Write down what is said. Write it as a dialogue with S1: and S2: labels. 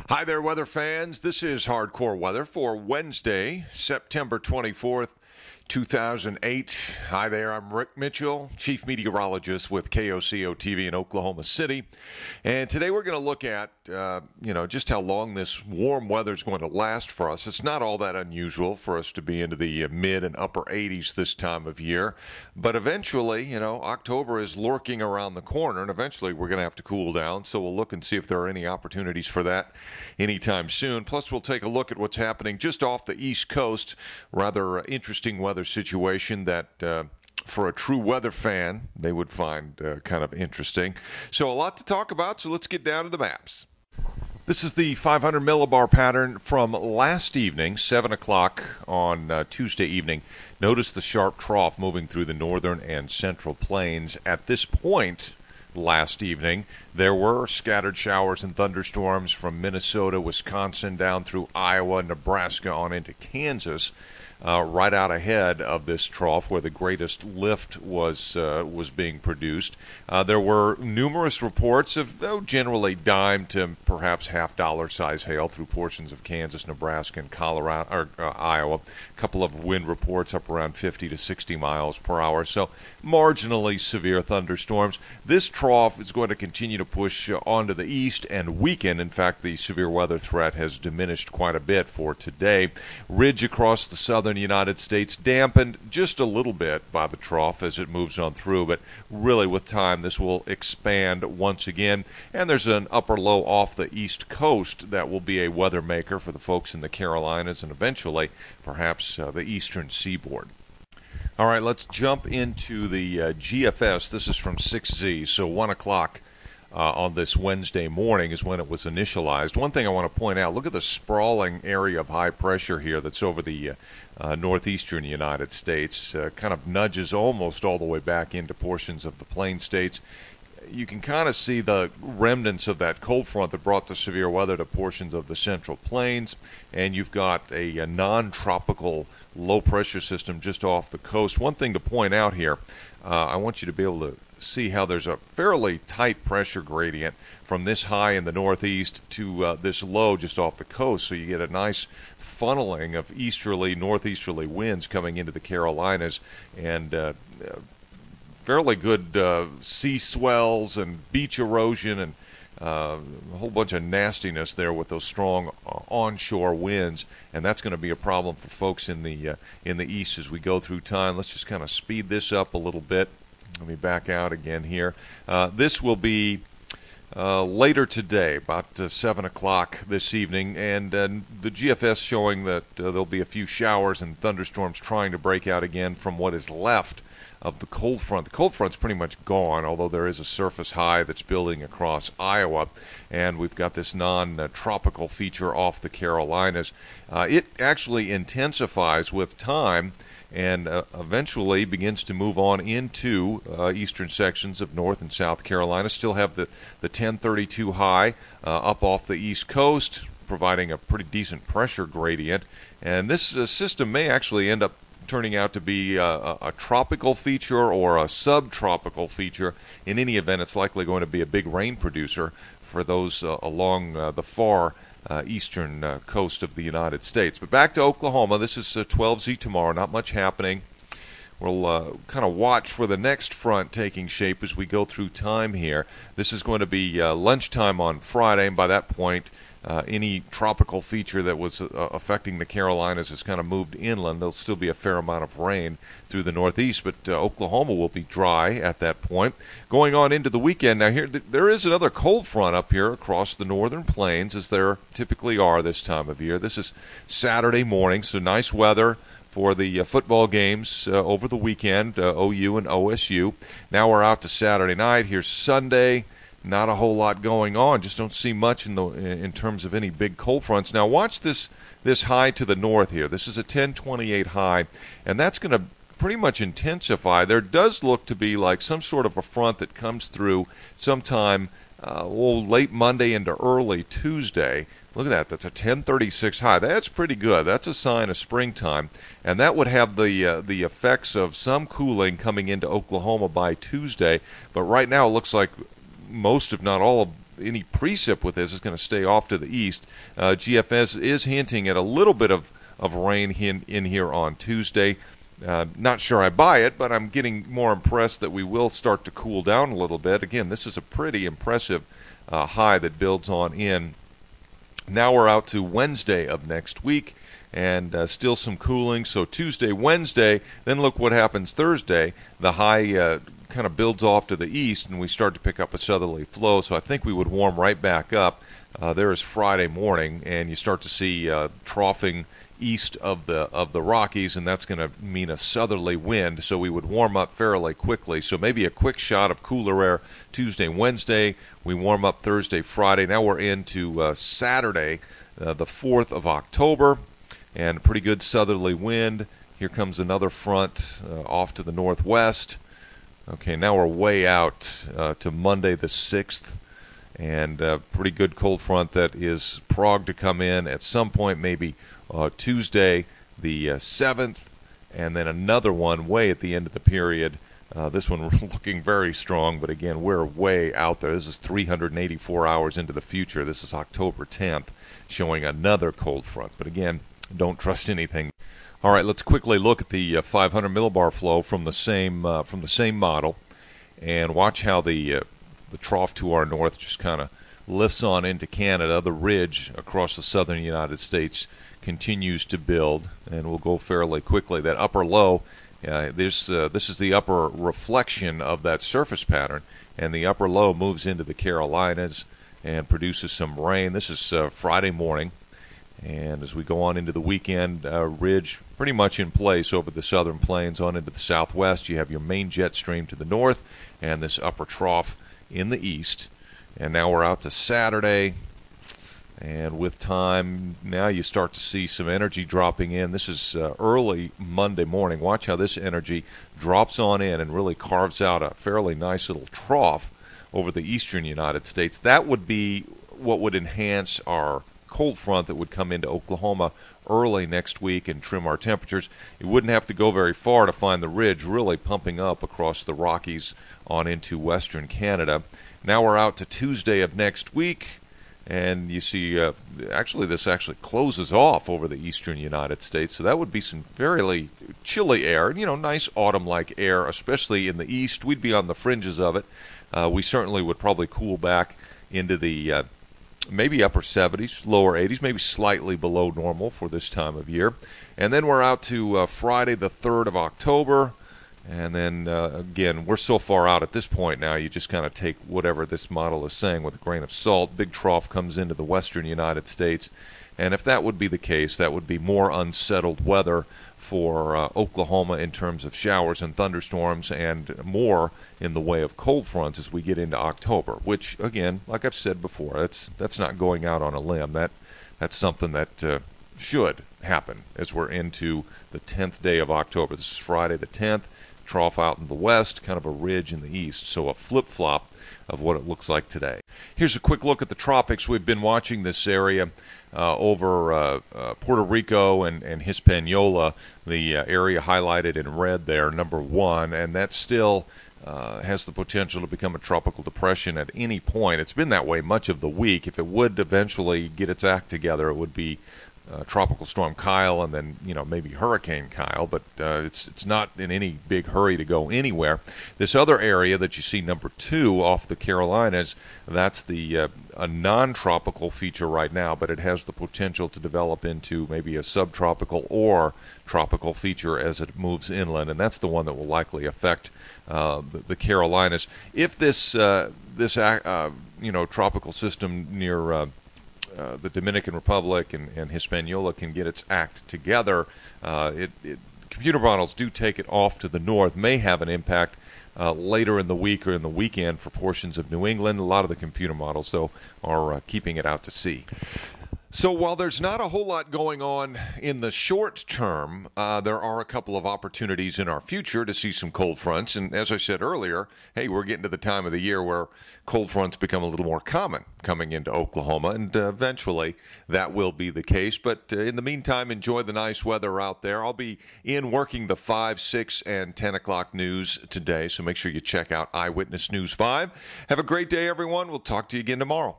S1: Hi there, weather fans. This is Hardcore Weather for Wednesday, September 24th, 2008. Hi there, I'm Rick Mitchell, Chief Meteorologist with KOCO TV in Oklahoma City. And today we're going to look at, just how long this warm weather is going to last for us. It's not all that unusual for us to be into the mid and upper 80s this time of year. But eventually, October is lurking around the corner, and eventually we're going to have to cool down. So we'll look and see if there are any opportunities for that anytime soon. Plus, we'll take a look at what's happening just off the East Coast. Rather interesting weather situation that for a true weather fan they would find kind of interesting. So a lot to talk about, so let's get down to the maps. This is the 500 millibar pattern from last evening, 7 o'clock on Tuesday evening. Notice the sharp trough moving through the northern and central plains. At this point last evening, there were scattered showers and thunderstorms from Minnesota, Wisconsin, down through Iowa, Nebraska, on into Kansas. Right out ahead of this trough where the greatest lift was being produced. There were numerous reports of generally dime to perhaps $half size hail through portions of Kansas, Nebraska, and Colorado, or Iowa. A couple of wind reports up around 50 to 60 miles per hour. So marginally severe thunderstorms. This trough is going to continue to push onto the east and weaken. In fact, the severe weather threat has diminished quite a bit for today. Ridge across the southern United States dampened just a little bit by the trough as it moves on through, but really with time this will expand once again, and there's an upper low off the east coast that will be a weather maker for the folks in the Carolinas and eventually perhaps the eastern seaboard. All right, let's jump into the GFS. This is from 6Z, so 1 o'clock on this Wednesday morning is when it was initialized. One thing I want to point out, look at the sprawling area of high pressure here that's over the northeastern United States. Kind of nudges almost all the way back into portions of the plain states. You can kind of see the remnants of that cold front that brought the severe weather to portions of the central plains, and you've got a non-tropical low-pressure system just off the coast. One thing to point out here, I want you to be able to see how there's a fairly tight pressure gradient from this high in the northeast to this low just off the coast, so you get a nice funneling of easterly, northeasterly winds coming into the Carolinas, and fairly good sea swells and beach erosion and a whole bunch of nastiness there with those strong onshore winds, and that's going to be a problem for folks in the east as we go through time. Let's just kind of speed this up a little bit. Let me back out again here. This will be later today, about 7 o'clock this evening, and the GFS showing that there'll be a few showers and thunderstorms trying to break out again from what is left of the cold front. The cold front's pretty much gone, although there is a surface high that's building across Iowa, and we've got this non-tropical feature off the Carolinas. It actually intensifies with time and eventually begins to move on into eastern sections of North and South Carolina. Still have the 1032 high up off the east coast, providing a pretty decent pressure gradient. And this system may actually end up turning out to be a tropical feature or a subtropical feature. In any event, it's likely going to be a big rain producer for those along the far eastern coast of the United States. But back to Oklahoma. This is 12Z tomorrow. Not much happening. We'll kind of watch for the next front taking shape as we go through time here. This is going to be lunchtime on Friday, and by that point, any tropical feature that was affecting the Carolinas has kind of moved inland. There'll still be a fair amount of rain through the northeast, but Oklahoma will be dry at that point. Going on into the weekend, now here there is another cold front up here across the northern plains, as there typically are this time of year. This is Saturday morning, so nice weather for the football games over the weekend, OU and OSU. Now we're out to Saturday night. Here's Sunday. Not a whole lot going on. Just don't see much in terms of any big cold fronts. Now watch this high to the north here. This is a 1028 high, and that's going to pretty much intensify. There does look to be like some sort of a front that comes through sometime late Monday into early Tuesday. Look at that. That's a 1036 high. That's pretty good. That's a sign of springtime, and that would have the effects of some cooling coming into Oklahoma by Tuesday. But right now it looks like most, if not all, of any precip with this is going to stay off to the east. GFS is hinting at a little bit of rain in here on Tuesday. Not sure I buy it, but I'm getting more impressed that we will start to cool down a little bit. Again, this is a pretty impressive high that builds on in. Now we're out to Wednesday of next week, and still some cooling. So Tuesday, Wednesday, then look what happens Thursday. The high kind of builds off to the east, and we start to pick up a southerly flow. So I think we would warm right back up. There is Friday morning, and you start to see troughing east of the Rockies, and that's going to mean a southerly wind, so we would warm up fairly quickly. So maybe a quick shot of cooler air Tuesday, Wednesday. We warm up Thursday, Friday. Now we're into Saturday, the 4th of October, and a pretty good southerly wind. Here comes another front off to the northwest. Okay, now we're way out to Monday the 6th, and a pretty good cold front that is prog to come in at some point, maybe Tuesday the 7th, and then another one way at the end of the period. This one looking very strong, but again, we're way out there. This is 384 hours into the future. This is October 10th, showing another cold front. But again, don't trust anything. All right, let's quickly look at the 500 millibar flow from the same model, and watch how the trough to our north just kind of lifts on into Canada. The ridge across the southern United States continues to build, and we'll go fairly quickly. That upper low, this is the upper reflection of that surface pattern, and the upper low moves into the Carolinas and produces some rain. This is Friday morning, and as we go on into the weekend, ridge pretty much in place over the southern plains on into the southwest. You have your main jet stream to the north and this upper trough in the east. And now we're out to Saturday, and with time, now you start to see some energy dropping in. This is early Monday morning. Watch how this energy drops on in and really carves out a fairly nice little trough over the eastern United States. That would be what would enhance our cold front that would come into Oklahoma early next week and trim our temperatures. You wouldn't have to go very far to find the ridge really pumping up across the Rockies on into western Canada. Now we're out to Tuesday of next week, and you see this actually closes off over the eastern United States, so that would be some fairly chilly air, nice autumn-like air, especially in the east. We'd be on the fringes of it. We certainly would probably cool back into the maybe upper 70s, lower 80s, maybe slightly below normal for this time of year. And then we're out to Friday the 3rd of October. And then, again, we're so far out at this point now, you just kind of take whatever this model is saying with a grain of salt. Big trough comes into the western United States. And if that would be the case, that would be more unsettled weather for Oklahoma in terms of showers and thunderstorms, and more in the way of cold fronts as we get into October, which, again, like I've said before, that's not going out on a limb. That's something that should happen as we're into the 10th day of October. This is Friday the 10th. Trough out in the west, kind of a ridge in the east, so a flip-flop of what it looks like today. Here's a quick look at the tropics. We've been watching this area over Puerto Rico and Hispaniola, the area highlighted in red there, number 1, and that still has the potential to become a tropical depression at any point. It's been that way much of the week. If it would eventually get its act together, it would be Tropical Storm Kyle, and then maybe Hurricane Kyle, but it's not in any big hurry to go anywhere. This other area that you see, number 2, off the Carolinas, that's a non-tropical feature right now, but it has the potential to develop into maybe a subtropical or tropical feature as it moves inland, and that's the one that will likely affect the Carolinas. If this tropical system near the Dominican Republic and Hispaniola can get its act together, computer models do take it off to the north, may have an impact later in the week or in the weekend for portions of New England. A lot of the computer models, though, are keeping it out to sea. So while there's not a whole lot going on in the short term, there are a couple of opportunities in our future to see some cold fronts. And as I said earlier, hey, we're getting to the time of the year where cold fronts become a little more common coming into Oklahoma, and eventually that will be the case. But in the meantime, enjoy the nice weather out there. I'll be in working the 5, 6, and 10 o'clock news today, so make sure you check out Eyewitness News 5. Have a great day, everyone. We'll talk to you again tomorrow.